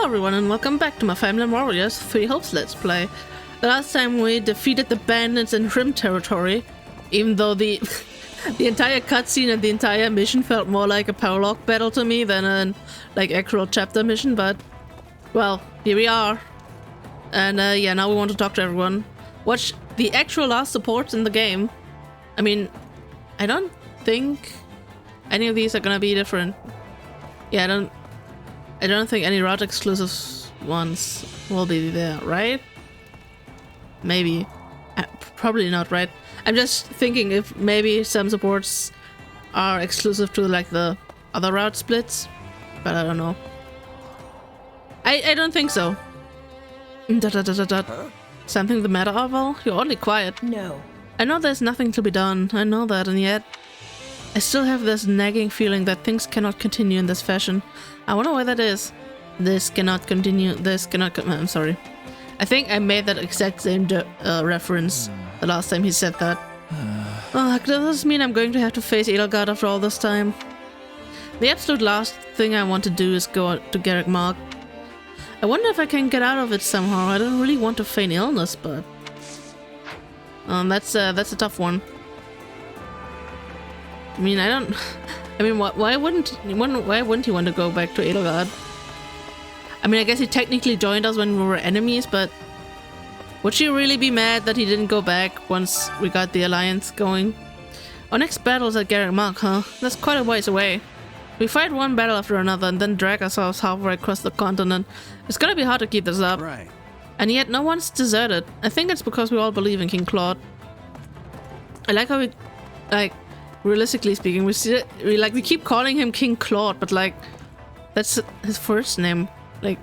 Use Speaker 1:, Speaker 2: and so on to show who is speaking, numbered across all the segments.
Speaker 1: Hello everyone and welcome back to my Fire Emblem Warriors 3 Hopes Let's Play. The last time we defeated the bandits in Rim territory, even though the the entire cutscene and the entire mission felt more like a prologue battle to me than an actual chapter mission, but well, here we are. And yeah, now we want to talk to everyone. Watch the actual last supports in the game. I mean, I don't think any of these are gonna be different. Yeah, I don't think any route exclusive ones will be there, right? Maybe. Probably not, right? I'm just thinking if maybe some supports are exclusive to like the other route splits, but I don't know. I don't think so. Huh? Something the matter, Arvel? You're oddly quiet.
Speaker 2: No.
Speaker 1: I know there's nothing to be done, I know that, and yet I still have this nagging feeling that things cannot continue in this fashion. I wonder why that is. This cannot continue, I'm sorry. I think I made that exact same reference the last time he said that. Oh, does this mean I'm going to have to face Edelgard after all this time? The absolute last thing I want to do is go to Garrick Mark. I wonder if I can get out of it somehow. I don't really want to feign illness, but that's a tough one. I mean, why wouldn't he want to go back to Edelgard? I mean, I guess he technically joined us when we were enemies, but would she really be mad that he didn't go back once we got the alliance going? Our next battle is at Garrick Mark, huh? That's quite a ways away. We fight one battle after another and then drag ourselves halfway across the continent. It's gonna be hard to keep this up.
Speaker 3: Right.
Speaker 1: And yet no one's deserted. I think it's because we all believe in King Claude. I like how realistically speaking, we keep calling him King Claude, but like that's his first name. Like,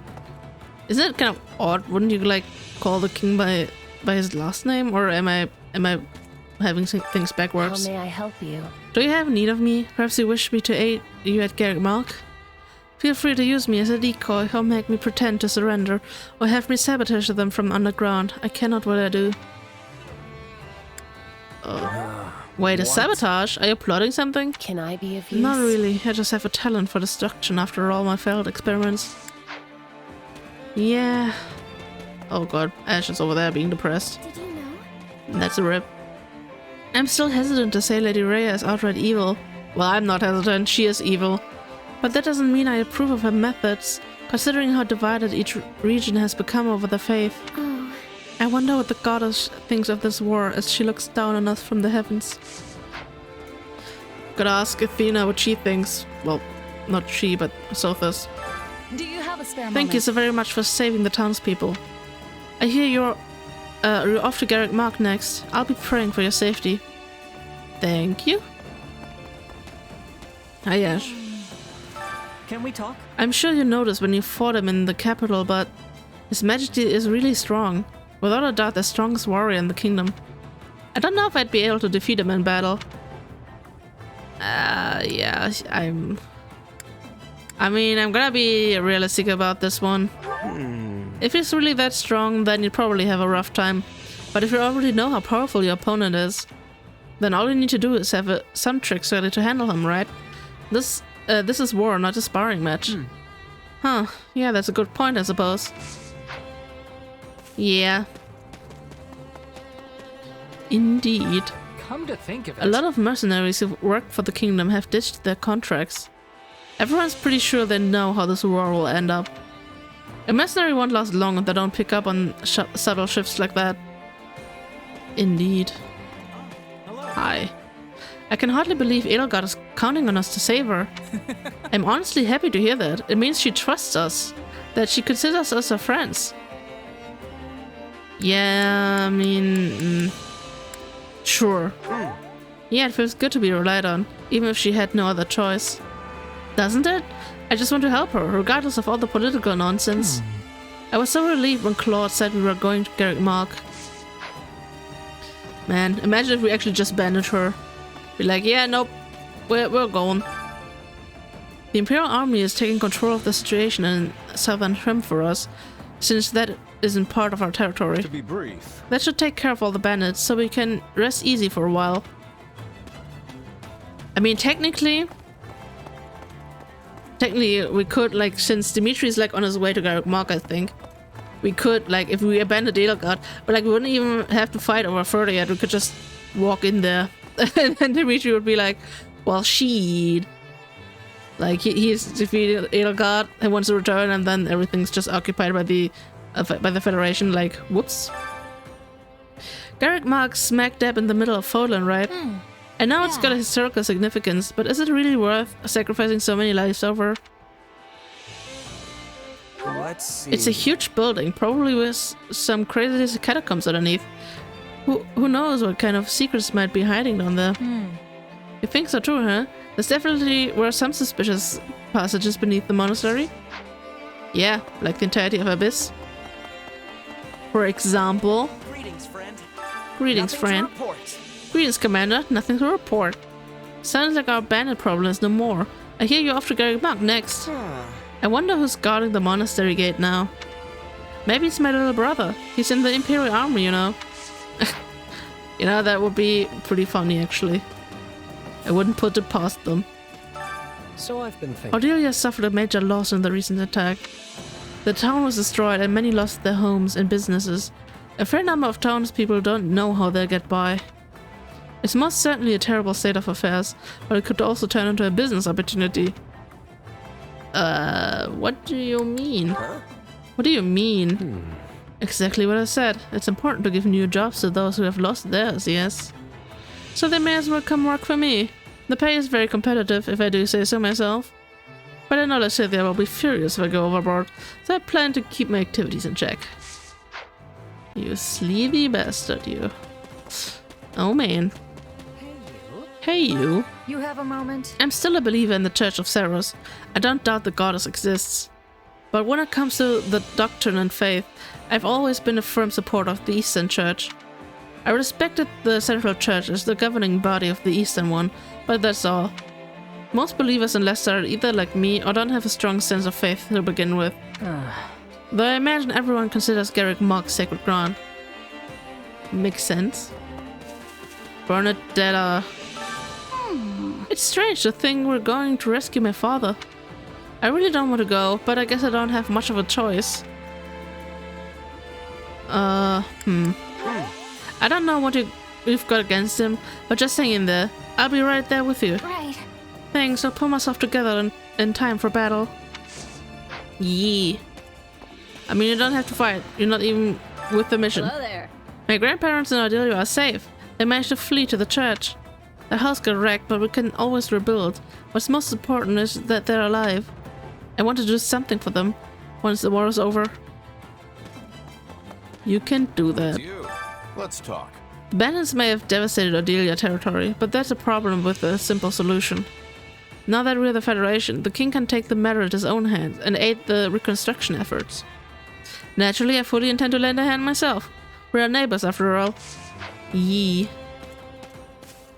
Speaker 1: isn't it kind of odd? Wouldn't you like call the king by his last name, or am I having things backwards?
Speaker 2: How may I help you?
Speaker 1: Do you have need of me? Perhaps you wish me to aid you at Garrick Mark? Feel free to use me as a decoy, or make me pretend to surrender, or have me sabotage them from underground. I cannot what I do. Wait, a sabotage? Are you plotting something?
Speaker 2: Can I be of use?
Speaker 1: Not really. I just have a talent for destruction after all my failed experiments. Yeah. Oh god, Ash is over there being depressed.
Speaker 2: Did you know?
Speaker 1: That's a rip. I'm still hesitant to say Lady Rhea is outright evil. Well, I'm not hesitant, she is evil. But that doesn't mean I approve of her methods, considering how divided each region has become over the faith.
Speaker 2: Oh.
Speaker 1: I wonder what the goddess thinks of this war as she looks down on us from the heavens. Gotta ask Athena what she thinks. Well, not she, but Sothis.
Speaker 4: Do you have a spare moment?
Speaker 1: Thank you so very much for saving the townspeople. I hear you're off to Garrick Mark next. I'll be praying for your safety. Thank you. Hi, Ash.
Speaker 3: Can we talk?
Speaker 1: I'm sure you noticed when you fought him in the capital, but His Majesty is really strong. Without a doubt the strongest warrior in the kingdom. I don't know if I'd be able to defeat him in battle. Yeah, I'm gonna be realistic about this one. If he's really that strong, then you'd probably have a rough time. But if you already know how powerful your opponent is, then all you need to do is have some tricks ready to handle him, right? This is war, not a sparring match. Huh, yeah, that's a good point, I suppose. Yeah. Indeed.
Speaker 3: Come to think of it.
Speaker 1: A lot of mercenaries who work for the kingdom have ditched their contracts. Everyone's pretty sure they know how this war will end up. A mercenary won't last long if they don't pick up on subtle shifts like that. Indeed. Hi. I can hardly believe Edelgard is counting on us to save her. I'm honestly happy to hear that. It means she trusts us. That she considers us her friends. Yeah, I mean... sure. Yeah, it feels good to be relied on, even if she had no other choice. Doesn't it? I just want to help her, regardless of all the political nonsense. I was so relieved when Claude said we were going to Garrick Mark. Man, imagine if we actually just bandaged her. Be like, yeah, nope, we're going. The Imperial Army is taking control of the situation in southern Rim for us, since that isn't part of our territory.
Speaker 5: To be brief.
Speaker 1: That should take care of all the bandits, so we can rest easy for a while. I mean, technically, technically we could, like, since Dimitri's like on his way to Garrick Mach, I think we could, like, if we abandoned Edelgard, but like we wouldn't even have to fight over further yet. We could just walk in there and then Dimitri would be like, well, she'd like he's defeated Edelgard and wants to return, and then everything's just occupied by the Federation. Like, whoops. Garrick Mach smack dab in the middle of Fódlan, right? And now it's got a historical significance, but is it really worth sacrificing so many lives over?
Speaker 2: Let's see.
Speaker 1: It's a huge building, probably with some crazy catacombs underneath. Who knows what kind of secrets might be hiding down there? You think so too, huh? There's definitely were some suspicious passages beneath the monastery. Yeah, like the entirety of Abyss. For example...
Speaker 2: Greetings, friend.
Speaker 1: Greetings, friend. Greetings, Commander. Nothing to report. Sounds like our bandit problem is no more. I hear you're off to Garrick Mach next. I wonder who's guarding the monastery gate now. Maybe it's my little brother. He's in the Imperial Army, you know. You know, that would be pretty funny, actually. I wouldn't put it past them.
Speaker 2: So I've been thinking.
Speaker 1: Cordelia suffered a major loss in the recent attack. The town was destroyed and many lost their homes and businesses. A fair number of townspeople don't know how they'll get by. It's most certainly a terrible state of affairs, but it could also turn into a business opportunity. What do you mean? What do you mean? Exactly what I said. It's important to give new jobs to those who have lost theirs, yes. So they may as well come work for me. The pay is very competitive, if I do say so myself. But I know that Cynthia will be furious if I go overboard, so I plan to keep my activities in check. You sleazy bastard, you. Oh man. Hey you.
Speaker 4: You have a moment?
Speaker 1: I'm still a believer in the Church of Ceros. I don't doubt the goddess exists. But when it comes to the doctrine and faith, I've always been a firm supporter of the Eastern Church. I respected the Central Church as the governing body of the Eastern one, but that's all. Most believers in Leicester are either like me or don't have a strong sense of faith to begin with. Though I imagine everyone considers Garrick Mach sacred ground. Makes sense. Bernadetta. It's strange to think we're going to rescue my father. I really don't want to go, but I guess I don't have much of a choice. I don't know what you've got against him, but just hang in there. I'll be right there with you.
Speaker 4: Right.
Speaker 1: Thanks, I'll pull myself together in time for battle. Yee. I mean, you don't have to fight. You're not even with the mission.
Speaker 4: Hello there.
Speaker 1: My grandparents and Ardelia are safe. They managed to flee to the church. The house got wrecked, but we can always rebuild. What's most important is that they're alive. I want to do something for them once the war is over. You can do that.
Speaker 5: You. Let's talk.
Speaker 1: The bandits may have devastated Ardelia territory, but that's a problem with a simple solution. Now that we're the Federation, the king can take the matter at his own hands and aid the reconstruction efforts. Naturally, I fully intend to lend a hand myself. We're neighbors after all. Yee.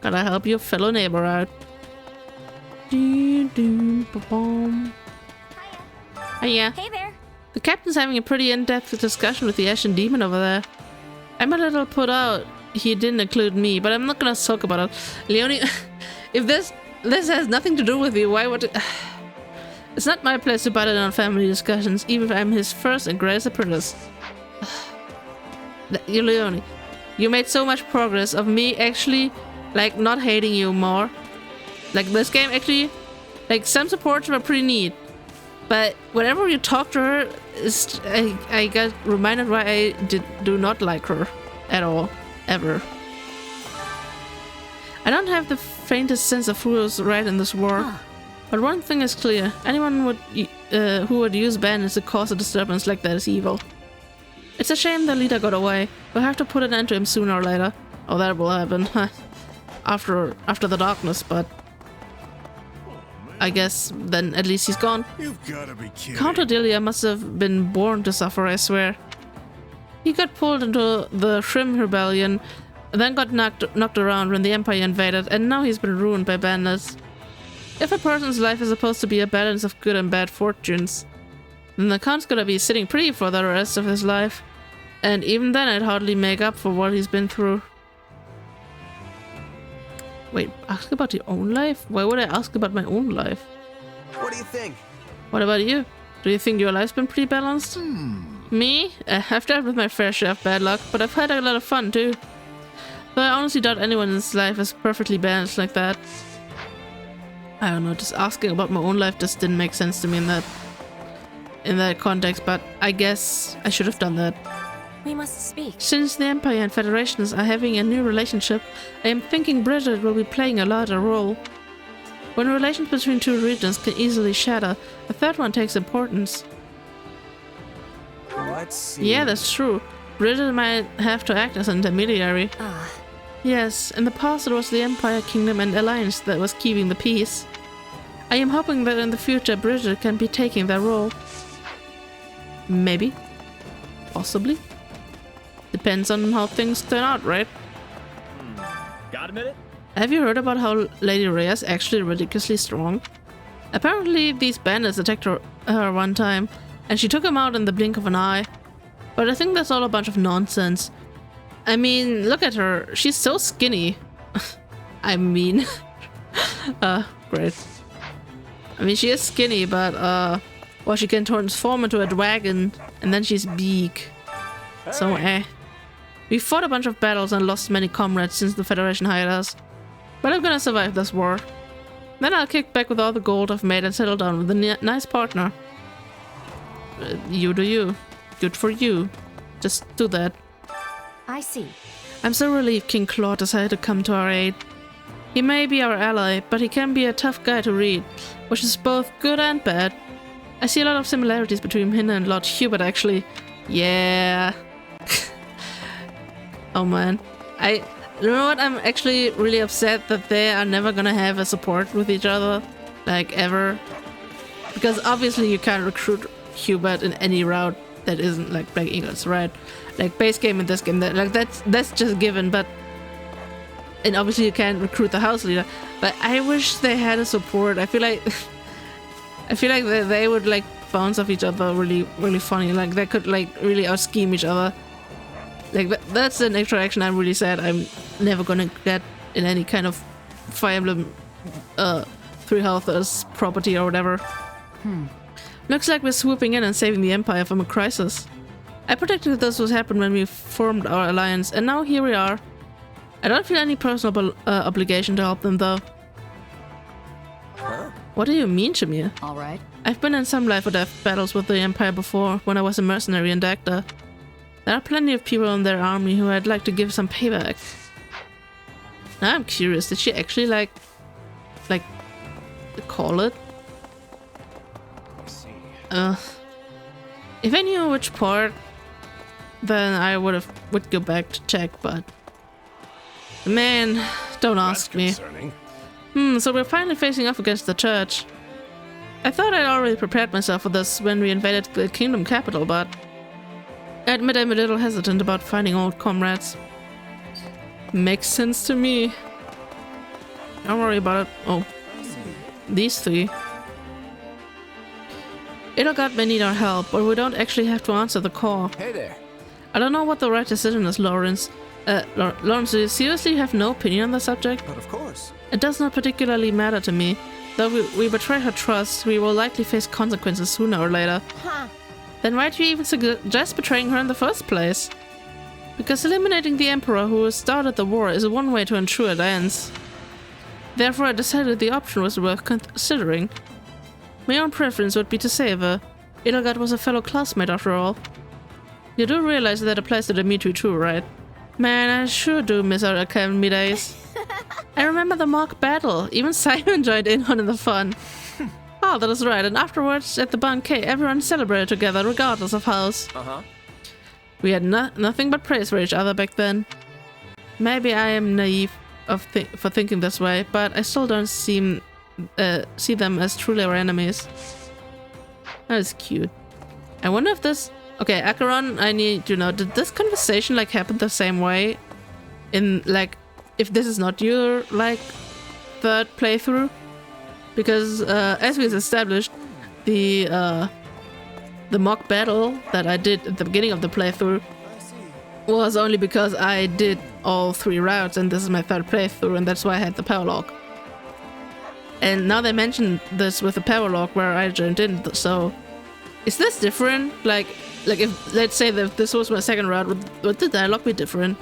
Speaker 1: Gotta help your fellow neighbor out. Hiya.
Speaker 4: Hey there.
Speaker 1: The captain's having a pretty in-depth discussion with the Ashen Demon over there. I'm a little put out he didn't include me, but I'm not gonna talk about it. Leonie, if this has nothing to do with you, why would it... It's not my place to butt in on family discussions, even if I'm his first and greatest apprentice. Leonie, you made so much progress of me actually, like, not hating you more. Like, this game actually, like, some supports were pretty neat. But whenever you talk to her, I got reminded why I do not like her at all, ever. I don't have the faintest sense of who is right in this war. But one thing is clear, anyone who would use bandits to cause a disturbance like that is evil. It's a shame the leader got away. We'll have to put an end to him sooner or later. Oh, that will happen, after the darkness, but I guess then at least he's gone.
Speaker 5: You've gotta be kidding.
Speaker 1: Count Ardelia must have been born to suffer, I swear. He got pulled into the Shrim Rebellion, then got knocked around when the Empire invaded, and now he's been ruined by bandits. If a person's life is supposed to be a balance of good and bad fortunes, then the Count's gonna be sitting pretty for the rest of his life. And even then I'd hardly make up for what he's been through. Wait, ask about your own life? Why would I ask about my own life?
Speaker 2: What do you think?
Speaker 1: What about you? Do you think your life's been pretty balanced? Me? I've dealt with my fair share of bad luck, but I've had a lot of fun too. But I honestly doubt anyone's life is perfectly balanced like that. I don't know, just asking about my own life just didn't make sense to me in that context, but I guess I should have done that.
Speaker 4: We must speak.
Speaker 1: Since the Empire and Federations are having a new relationship, I am thinking Bridget will be playing a larger role. When relations between two regions can easily shatter, a third one takes importance.
Speaker 2: Let's see.
Speaker 1: Yeah, that's true. Bridget might have to act as an intermediary.
Speaker 4: Ah,
Speaker 1: Yes, in the past it was the Empire, Kingdom and Alliance that was keeping the peace. I am hoping that in the future Bridget can be taking that role. Maybe. Possibly. Depends on how things turn out, right?
Speaker 3: Got a minute?
Speaker 1: Have you heard about how Lady Rhea's actually ridiculously strong? Apparently these bandits attacked her one time, and she took them out in the blink of an eye. But I think that's all a bunch of nonsense. I mean, look at her. She's so skinny. I mean... great. I mean, she is skinny, but, well, she can transform into a dragon, and then she's big. So, We fought a bunch of battles and lost many comrades since the Federation hired us. But I'm gonna survive this war. Then I'll kick back with all the gold I've made and settle down with a nice partner. You do you. Good for you. Just do that.
Speaker 4: I see.
Speaker 1: I'm so relieved King Claude decided to come to our aid. He may be our ally, but he can be a tough guy to read, which is both good and bad. I see a lot of similarities between him and Lord Hubert, actually. Yeah. Oh man. You know what? I'm actually really upset that they are never gonna have a support with each other. Like, ever. Because obviously you can't recruit Hubert in any route that isn't like Black Eagles, right? Like base game in this game, that's just given, but and obviously you can't recruit the house leader. But I wish they had a support. I feel like they would like bounce off each other really funny. Like they could like really out scheme each other. Like that's an interaction I'm really sad I'm never gonna get in any kind of Fire Emblem 3 Healthers property or whatever. Looks like we're swooping in and saving the Empire from a crisis. I predicted this would happen when we formed our alliance, and now here we are. I don't feel any personal obligation to help them, though.
Speaker 2: Huh?
Speaker 1: What do you mean, Shamir?
Speaker 4: All right.
Speaker 1: I've been in some life or death battles with the Empire before, when I was a mercenary in Dacta. There are plenty of people in their army who I'd like to give some payback. Now I'm curious, did she actually like call it? If I knew which part, then I would go back to check, but man, don't ask me. So we're finally facing off against the church. I thought I'd already prepared myself for this when we invaded the kingdom capital, but I admit I'm a little hesitant about finding old comrades. Makes sense to me. Don't worry about it. Oh, these three. Edelgard may need our help, but we don't actually have to answer the call.
Speaker 2: Hey there.
Speaker 1: I don't know what the right decision is, Lawrence. Lawrence, do you seriously have no opinion on the subject?
Speaker 2: But of course.
Speaker 1: It does not particularly matter to me. Though we betray her trust, we will likely face consequences sooner or later.
Speaker 4: Huh.
Speaker 1: Then why do you even suggest betraying her in the first place? Because eliminating the Emperor who started the war is one way to ensure it ends. Therefore I decided the option was worth considering. My own preference would be to save her. Edelgard was a fellow classmate after all. You do realize that applies to Dimitri too, right? Man, I sure do miss our academy days. I remember the mock battle. Even Simon joined in on the fun. Oh, that is right. And afterwards, at the banquet, everyone celebrated together, regardless of house. We had nothing but praise for each other back then. Maybe I am naive for thinking this way, but I still don't see them as truly our enemies. That is cute. I wonder if this... Okay, Acheron, I need to know, did this conversation like happen the same way? In like, if this is not your like third playthrough? Because as we've established, the mock battle that I did at the beginning of the playthrough was only because I did all 3 routes and this is my third playthrough and that's why I had the power lock. And now they mentioned this with the power log where I joined in, so is this different? Like if, let's say that this was my second route, would the dialogue be different?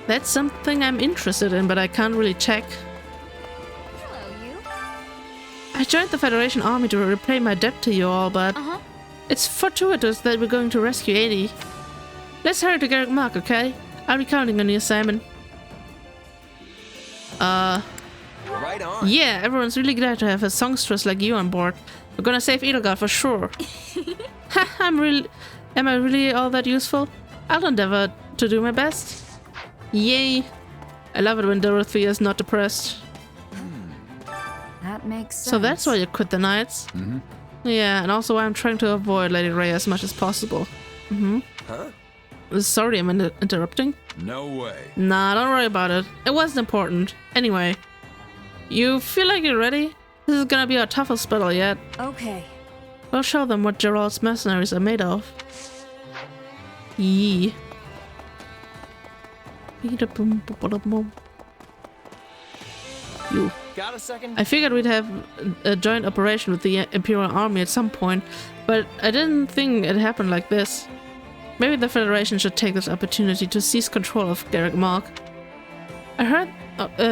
Speaker 1: That's something I'm interested in, but I can't really check.
Speaker 4: Hello, you.
Speaker 1: I joined the Federation army to repay my debt to you all, but it's fortuitous that we're going to rescue 80. Let's hurry to Garrick Mark, okay? I'll be counting on you, Simon.
Speaker 2: Right on.
Speaker 1: Yeah, everyone's really glad to have a songstress like you on board. We're gonna save Edelgard for sure. Ha, am I really all that useful? I'll endeavor to do my best. Yay! I love it when Dorothea is not depressed.
Speaker 4: That makes sense.
Speaker 1: So that's why you quit the Knights? Yeah, and also why I'm trying to avoid Lady Ray as much as possible.
Speaker 2: Huh?
Speaker 1: Sorry, I'm interrupting.
Speaker 5: No way.
Speaker 1: Nah, don't worry about it. It wasn't important. Anyway, you feel like you're ready? This is gonna be our toughest battle yet.
Speaker 4: Okay.
Speaker 1: We'll show them what Gerald's mercenaries are made of. Yee. You.
Speaker 2: Got a second?
Speaker 1: I figured we'd have a joint operation with the Imperial Army at some point, but I didn't think it happened like this. Maybe the Federation should take this opportunity to seize control of Garrick Mark. I heard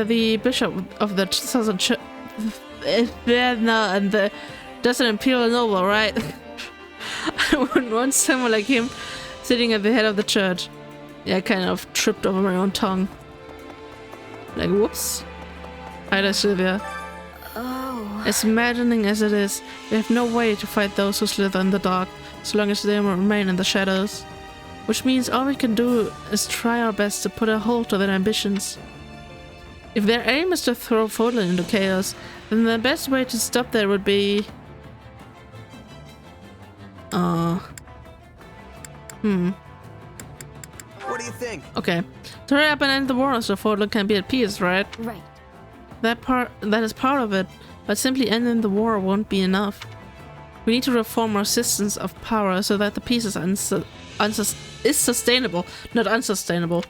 Speaker 1: the Bishop of the Southern Church and the that's an Imperial noble, right? I wouldn't want someone like him sitting at the head of the church. Yeah, I kind of tripped over my own tongue. Like, whoops. Hi there, Sylvia.
Speaker 4: Oh.
Speaker 1: As maddening as it is, we have no way to fight those who slither in the dark, so long as they remain in the shadows. Which means all we can do is try our best to put a halt to their ambitions. If their aim is to throw Fódlan into chaos, then the best way to stop that would be...
Speaker 2: What do you think?
Speaker 1: Okay. To hurry up and end the war so Fódlan can be at peace, right?
Speaker 4: Right.
Speaker 1: That is part of it, but simply ending the war won't be enough. We need to reform our systems of power so that the peace is sustainable, not unsustainable.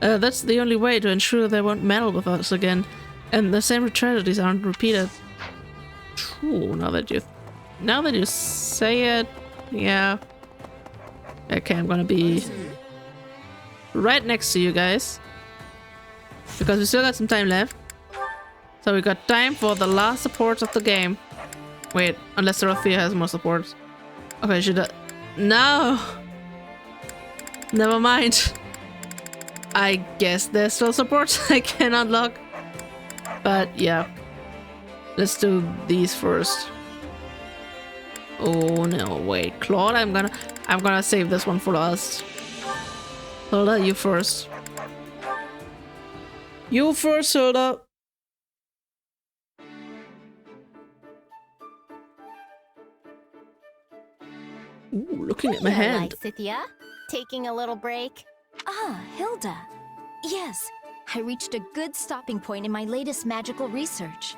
Speaker 1: That's the only way to ensure they won't meddle with us again, and the same tragedies aren't repeated. True. Now that you say it, yeah. Okay, I'm gonna be right next to you guys because we still got some time left. So we got time for the last supports of the game. Wait, unless Dorothea has more supports. Okay, no! Never mind. I guess there's still supports I can unlock. But yeah. Let's do these first. Oh no, wait. Claude, I'm gonna save this one for last. Hilda, you first. You first, Hilda. Ooh, looking at my hand.
Speaker 6: Scythia, taking a little break.
Speaker 4: Ah, Hilda. Yes, I reached a good stopping point in my latest magical research.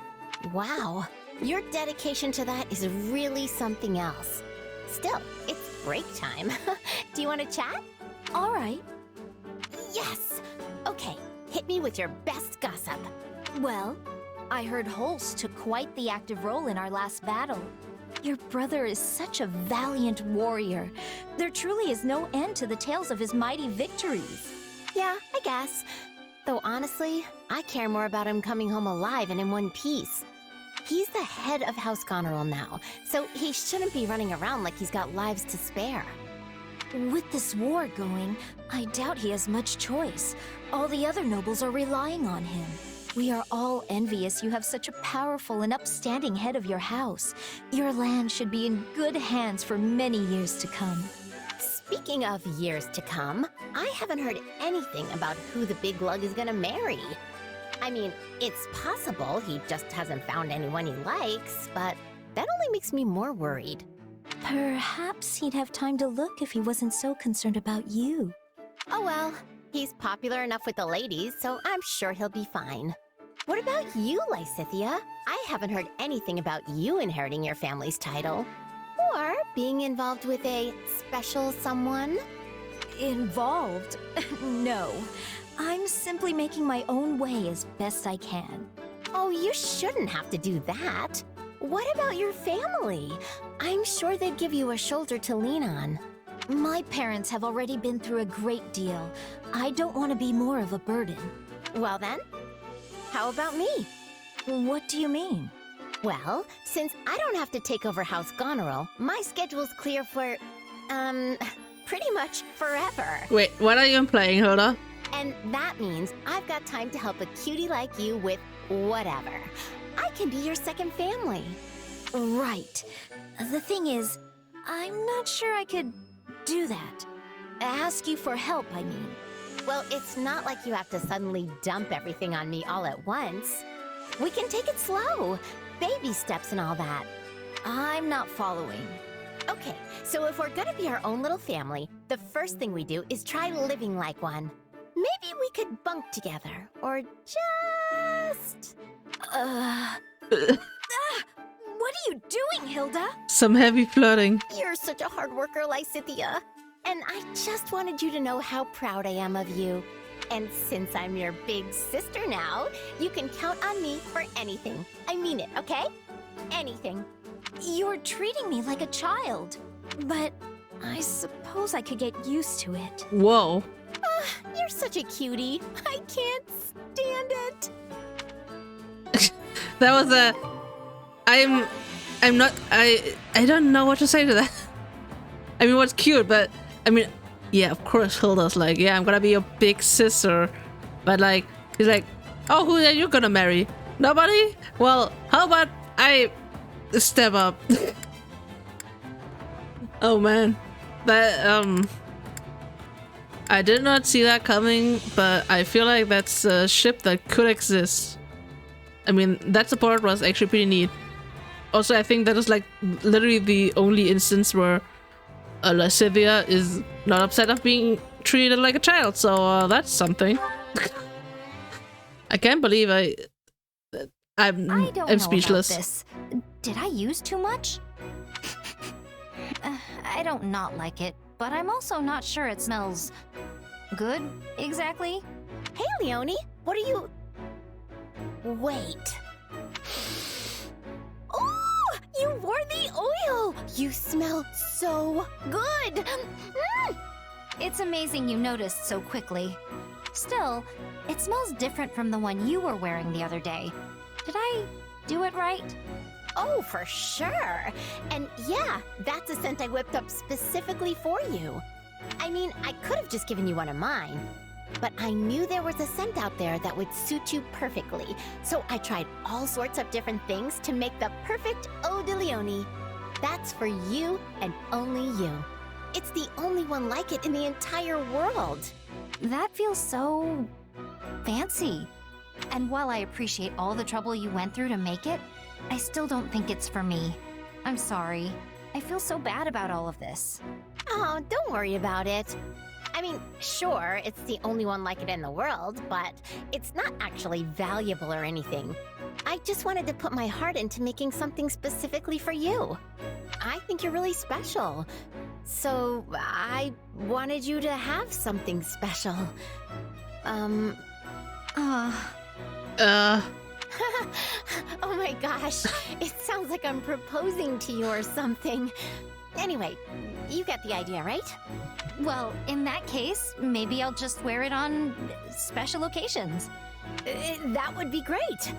Speaker 6: Wow, your dedication to that is really something else. Still, it's break time. Do you want to chat?
Speaker 4: All right.
Speaker 6: Yes! Okay, hit me with your best gossip.
Speaker 4: Well, I heard Holst took quite the active role in our last battle. Your brother is such a valiant warrior. There truly is no end to the tales of his mighty victories.
Speaker 6: Yeah, I guess. Though honestly, I care more about him coming home alive and in one piece. He's the head of House Goneril now, so he shouldn't be running around like he's got lives to spare.
Speaker 4: With this war going, I doubt he has much choice. All the other nobles are relying on him. We are all envious you have such a powerful and upstanding head of your house. Your land should be in good hands for many years to come.
Speaker 6: Speaking of years to come, I haven't heard anything about who the big lug is gonna marry. I mean, it's possible he just hasn't found anyone he likes, but that only makes me more worried.
Speaker 4: Perhaps he'd have time to look if he wasn't so concerned about you.
Speaker 6: Oh well, he's popular enough with the ladies, so I'm sure he'll be fine. What about you, Lysithia? I haven't heard anything about you inheriting your family's title. Or being involved with a special someone?
Speaker 4: Involved? No. I'm simply making my own way as best I can.
Speaker 6: Oh, you shouldn't have to do that. What about your family? I'm sure they'd give you a shoulder to lean on.
Speaker 4: My parents have already been through a great deal. I don't want to be more of a burden.
Speaker 6: Well then, how about me?
Speaker 4: What do you mean?
Speaker 6: Well, since I don't have to take over House Goneril, my schedule's clear for, pretty much forever.
Speaker 1: Wait, what are you playing, Hilda?
Speaker 6: And that means I've got time to help a cutie like you with whatever. I can be your second family.
Speaker 4: Right. The thing is, I'm not sure I could do that. Ask you for help, I mean.
Speaker 6: Well, it's not like you have to suddenly dump everything on me all at once. We can take it slow. Baby steps and all that.
Speaker 4: I'm not following.
Speaker 6: Okay, so if we're gonna be our own little family, the first thing we do is try living like one. Maybe we could bunk together, or just...
Speaker 4: What are you doing, Hilda?
Speaker 1: Some heavy flirting.
Speaker 6: You're such a hard worker, Lysithea. And I just wanted you to know how proud I am of you. And since I'm your big sister now, you can count on me for anything. I mean it, okay? Anything.
Speaker 4: You're treating me like a child. But I suppose I could get used to it.
Speaker 1: Whoa.
Speaker 6: You're such a cutie. I can't stand it.
Speaker 1: That was a... I don't know what to say to that. I mean, what's cute, but I mean, yeah, of course Hilda's like, yeah, I'm gonna be your big sister. But like, he's like, oh, who are you gonna marry? Nobody? Well, how about I step up? Oh man. That, I did not see that coming, but I feel like that's a ship that could exist. I mean, that support was actually pretty neat. Also, I think that is like literally the only instance where Lysithea is not upset of being treated like a child, so that's something. I can't believe I'm speechless.
Speaker 4: About this. Did I use too much? I don't not like it, but I'm also not sure it smells good exactly.
Speaker 6: Hey, Leonie, what are you... Wait. Oh, you wore the oil! You smell so good! Mm.
Speaker 4: It's amazing you noticed so quickly. Still, it smells different from the one you were wearing the other day. Did I do it right?
Speaker 6: Oh, for sure. And yeah, that's a scent I whipped up specifically for you. I mean, I could have just given you one of mine, but I knew there was a scent out there that would suit you perfectly. So I tried all sorts of different things to make the perfect Eau de Leonie. That's for you and only you. It's the only one like it in the entire world.
Speaker 4: That feels so fancy. And while I appreciate all the trouble you went through to make it, I still don't think it's for me. I'm sorry. I feel so bad about all of this.
Speaker 6: Oh, don't worry about it. I mean, sure, it's the only one like it in the world, but it's not actually valuable or anything. I just wanted to put my heart into making something specifically for you. I think you're really special. So I wanted you to have something special. Oh my gosh, it sounds like I'm proposing to you or something. Anyway, you get the idea, right?
Speaker 4: Well, in that case, maybe I'll just wear it on special occasions.
Speaker 6: That would be great.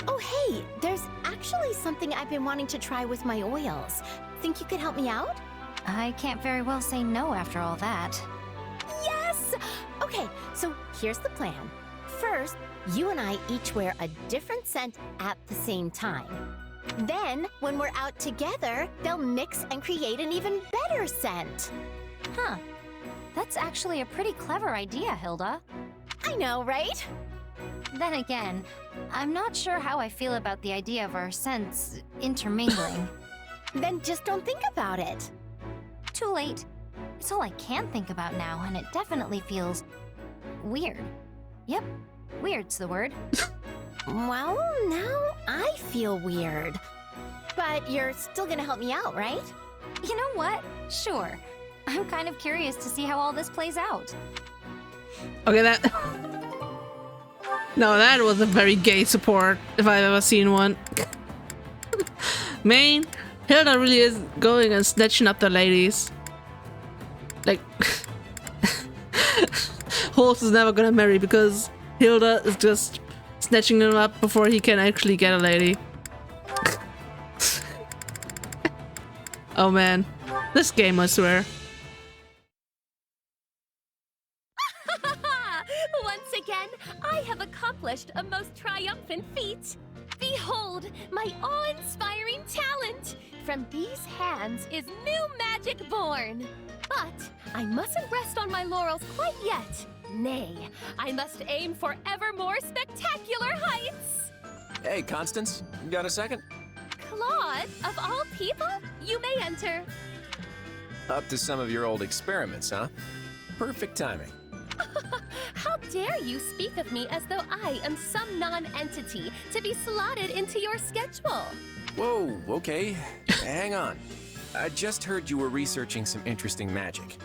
Speaker 6: Oh hey, there's actually something I've been wanting to try with my oils. Think you could help me out?
Speaker 4: I can't very well say no after all that.
Speaker 6: Yes! Okay, so here's the plan. First, you and I each wear a different scent at the same time. Then, when we're out together, they'll mix and create an even better scent.
Speaker 4: Huh. That's actually a pretty clever idea, Hilda.
Speaker 6: I know, right?
Speaker 4: Then again, I'm not sure how I feel about the idea of our scents intermingling.
Speaker 6: Then just don't think about it.
Speaker 4: Too late. It's all I can think about now, and it definitely feels weird. Yep, weird's the word.
Speaker 6: Well, now I feel weird. But you're still gonna help me out, right?
Speaker 4: You know what? Sure. I'm kind of curious to see how all this plays out.
Speaker 1: Okay, that... No, that was a very gay support, if I've ever seen one. Man, Hilda really is going and snatching up the ladies. Like, Horse is never gonna marry because Hilda is just snatching him up before he can actually get a lady. Oh man, this game, I swear.
Speaker 7: Once again, I have accomplished a most triumphant feat. Behold, my awe-inspiring talent! From these hands is new magic born. But I mustn't rest on my laurels quite yet. Nay, I must aim for ever more spectacular heights!
Speaker 2: Hey, Constance, you got a second?
Speaker 7: Claude, of all people, you may enter.
Speaker 2: Up to some of your old experiments, huh? Perfect timing.
Speaker 7: How dare you speak of me as though I am some non-entity to be slotted into your schedule?
Speaker 2: Whoa, okay. Hang on. I just heard you were researching some interesting magic.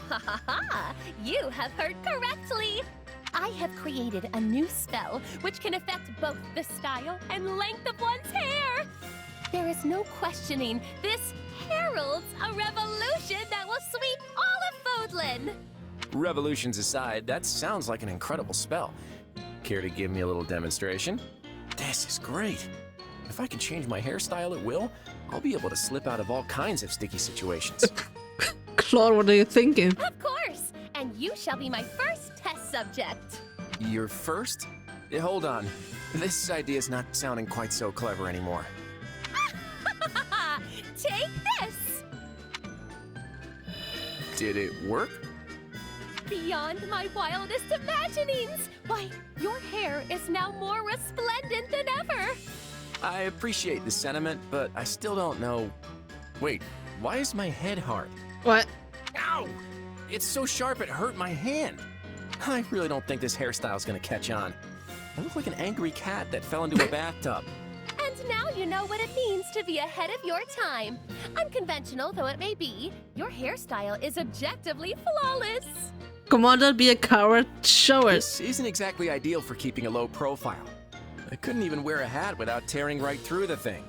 Speaker 7: Ha ha ha! You have heard correctly! I have created a new spell which can affect both the style and length of one's hair! There is no questioning, this heralds a revolution that will sweep all of Fódlan!
Speaker 2: Revolutions aside, that sounds like an incredible spell. Care to give me a little demonstration? This is great. If I can change my hairstyle at will, I'll be able to slip out of all kinds of sticky situations.
Speaker 1: Claude, what are you thinking?
Speaker 7: Of course! And you shall be my first test subject.
Speaker 2: Your first? Hold on. This idea's not sounding quite so clever anymore.
Speaker 7: Take this!
Speaker 2: Did it work?
Speaker 7: Beyond my wildest imaginings! Why, your hair is now more resplendent than ever!
Speaker 2: I appreciate the sentiment, but I still don't know... Wait, why is my head hard?
Speaker 1: What?
Speaker 2: Ow! It's so sharp it hurt my hand. I really don't think this hairstyle's gonna catch on. I look like an angry cat that fell into a bathtub.
Speaker 7: And now you know what it means to be ahead of your time. Unconventional though it may be, your hairstyle is objectively flawless.
Speaker 1: Come on, don't be a coward. Show us.
Speaker 2: This isn't exactly ideal for keeping a low profile. I couldn't even wear a hat without tearing right through the thing.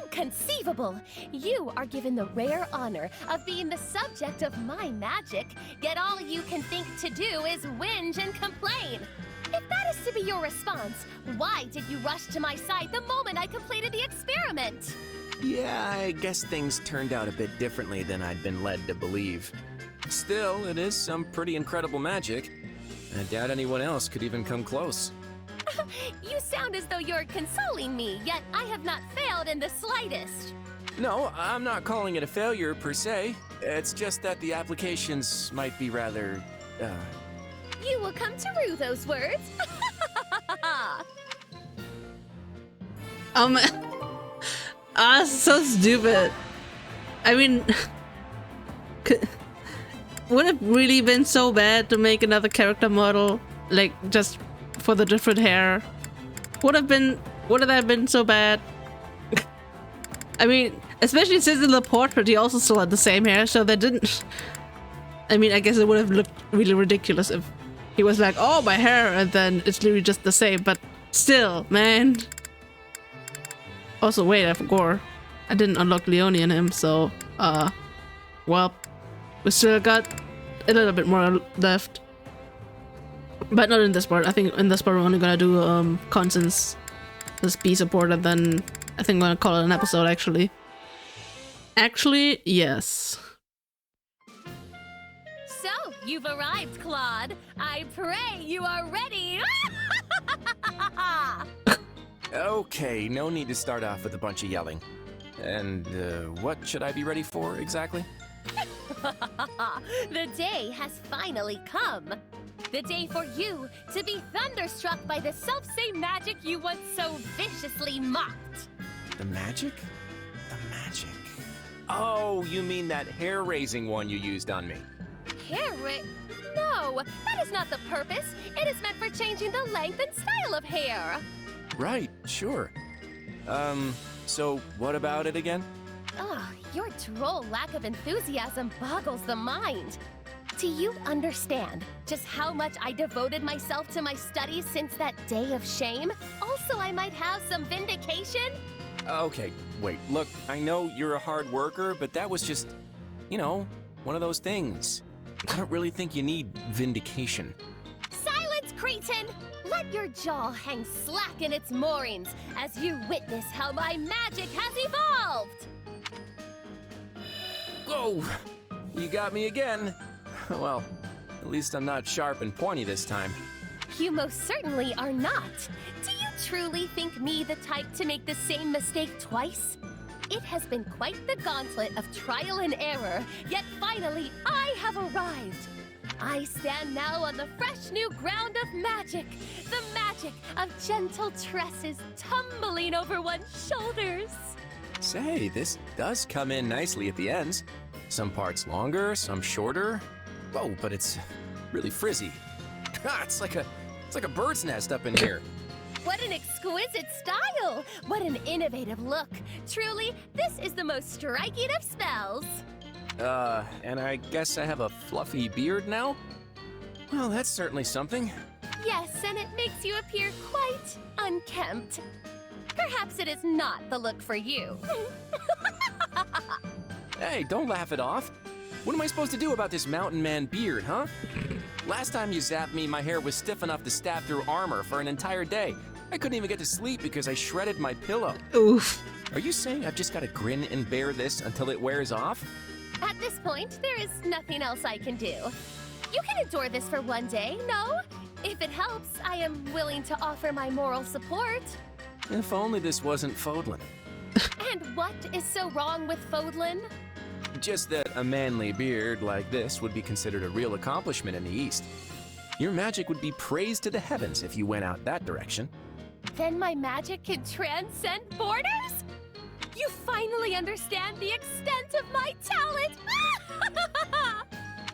Speaker 7: Inconceivable! You are given the rare honor of being the subject of my magic, yet all you can think to do is whinge and complain. If that is to be your response, why did you rush to my side the moment I completed the experiment?
Speaker 2: Yeah, I guess things turned out a bit differently than I'd been led to believe. Still, it is some pretty incredible magic. I doubt anyone else could even come close.
Speaker 7: You sound as though you're consoling me, yet I have not failed in the slightest.
Speaker 2: No, I'm not calling it a failure per se. It's just that the applications might be rather,
Speaker 7: You will come to rue those words.
Speaker 1: So stupid. I mean, would it really been so bad to make another character model, like just for the different hair? Would that have been so bad? I mean, especially since in the portrait he also still had the same hair, so they didn't. I mean, I guess it would have looked really ridiculous if he was like, oh, my hair, and then it's literally just the same, but still, man. Also, wait, I forgot. I didn't unlock Leonie in him, so, well, we still got a little bit more left. But not in this part. I think in this part we're only gonna do, Constance, this B support, and then I think I'm gonna call it an episode, actually. Actually, yes.
Speaker 7: So, you've arrived, Claude. I pray you are ready.
Speaker 2: Okay, no need to start off with a bunch of yelling. And, what should I be ready for, exactly?
Speaker 7: The day has finally come. The day for you to be thunderstruck by the self-same magic you once so viciously mocked.
Speaker 2: The magic? The magic. Oh, you mean that hair-raising one you used on me.
Speaker 7: No, that is not the purpose. It is meant for changing the length and style of hair.
Speaker 2: Right, sure. So what about it again?
Speaker 7: Ugh, your droll lack of enthusiasm boggles the mind. Do you understand just how much I devoted myself to my studies since that day of shame? Also, I might have some vindication?
Speaker 2: Okay, wait, look, I know you're a hard worker, but that was just, you know, one of those things. I don't really think you need vindication.
Speaker 7: Silence, cretin! Let your jaw hang slack in its moorings as you witness how my magic has evolved!
Speaker 2: Whoa! You got me again. Well, at least I'm not sharp and pointy this time.
Speaker 7: You most certainly are not. Do you truly think me the type to make the same mistake twice? It has been quite the gauntlet of trial and error, yet finally I have arrived. I stand now on the fresh new ground of magic, the magic of gentle tresses tumbling over one's shoulders.
Speaker 2: Say, this does come in nicely at the ends. Some parts longer, some shorter. Whoa, but it's really frizzy. It's like a bird's nest up in here.
Speaker 7: What an exquisite style! What an innovative look! Truly, this is the most striking of spells!
Speaker 2: And I guess I have a fluffy beard now? Well, that's certainly something.
Speaker 7: Yes, and it makes you appear quite unkempt. Perhaps it is not the look for you.
Speaker 2: Hey, don't laugh it off. What am I supposed to do about this mountain man beard, huh? Last time you zapped me, my hair was stiff enough to stab through armor for an entire day. I couldn't even get to sleep because I shredded my pillow.
Speaker 1: Oof.
Speaker 2: Are you saying I've just got to grin and bear this until it wears off?
Speaker 7: At this point, there is nothing else I can do. You can endure this for one day, no? If it helps, I am willing to offer my moral support.
Speaker 2: If only this wasn't Fódlan.
Speaker 7: And what is so wrong with Fódlan?
Speaker 2: Just that a manly beard like this would be considered a real accomplishment in the East. Your magic would be praised to the heavens if you went out that direction.
Speaker 7: Then my magic can transcend borders? You finally understand the extent of my talent!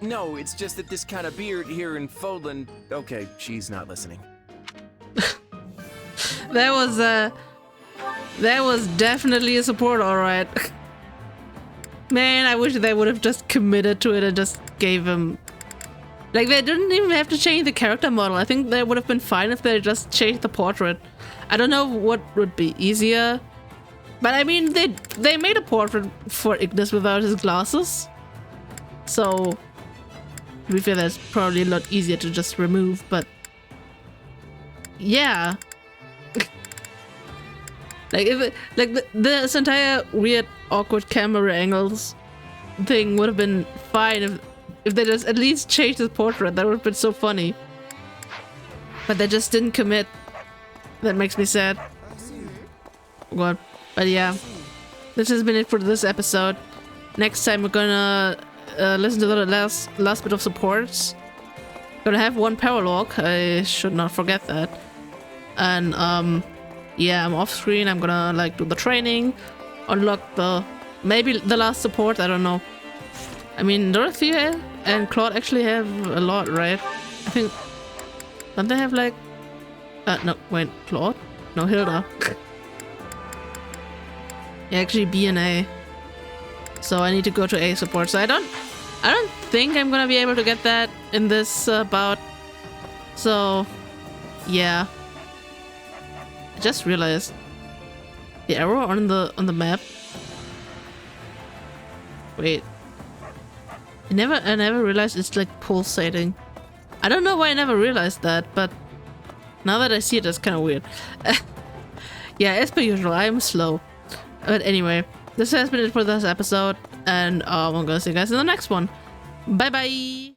Speaker 2: No, it's just that this kind of beard here in Fódlan... Okay, she's not listening.
Speaker 1: That was definitely a support, alright. Man, I wish they would have just committed to it and just gave him... Like, they didn't even have to change the character model. I think they would have been fine if they just changed the portrait. I don't know what would be easier. But I mean, they made a portrait for Ignis without his glasses. So, to be fair, that's probably a lot easier to just remove, but... Yeah. Like, if it, like this entire weird, awkward camera angles thing would have been fine if they just at least changed his portrait. That would have been so funny. But they just didn't commit. That makes me sad. God. But yeah, this has been it for this episode. Next time we're gonna listen to the last bit of supports. Gonna have one paralog. I should not forget that. And yeah, I'm off screen. I'm gonna like do the training, unlock maybe the last support. I don't know. I mean, Dorothea and Claude actually have a lot, right? I think. Don't they have like? No, wait, Claude? No, Hilda. Yeah, actually B and A. So I need to go to A support. So I don't think I'm gonna be able to get that in this bout. So yeah. I just realized the arrow on the map. Wait. I never realized it's like pulsating. I don't know why I never realized that, but now that I see it, it's kind of weird. Yeah, as per usual, I am slow. But anyway, this has been it for this episode, and I'm gonna see you guys in the next one. Bye bye!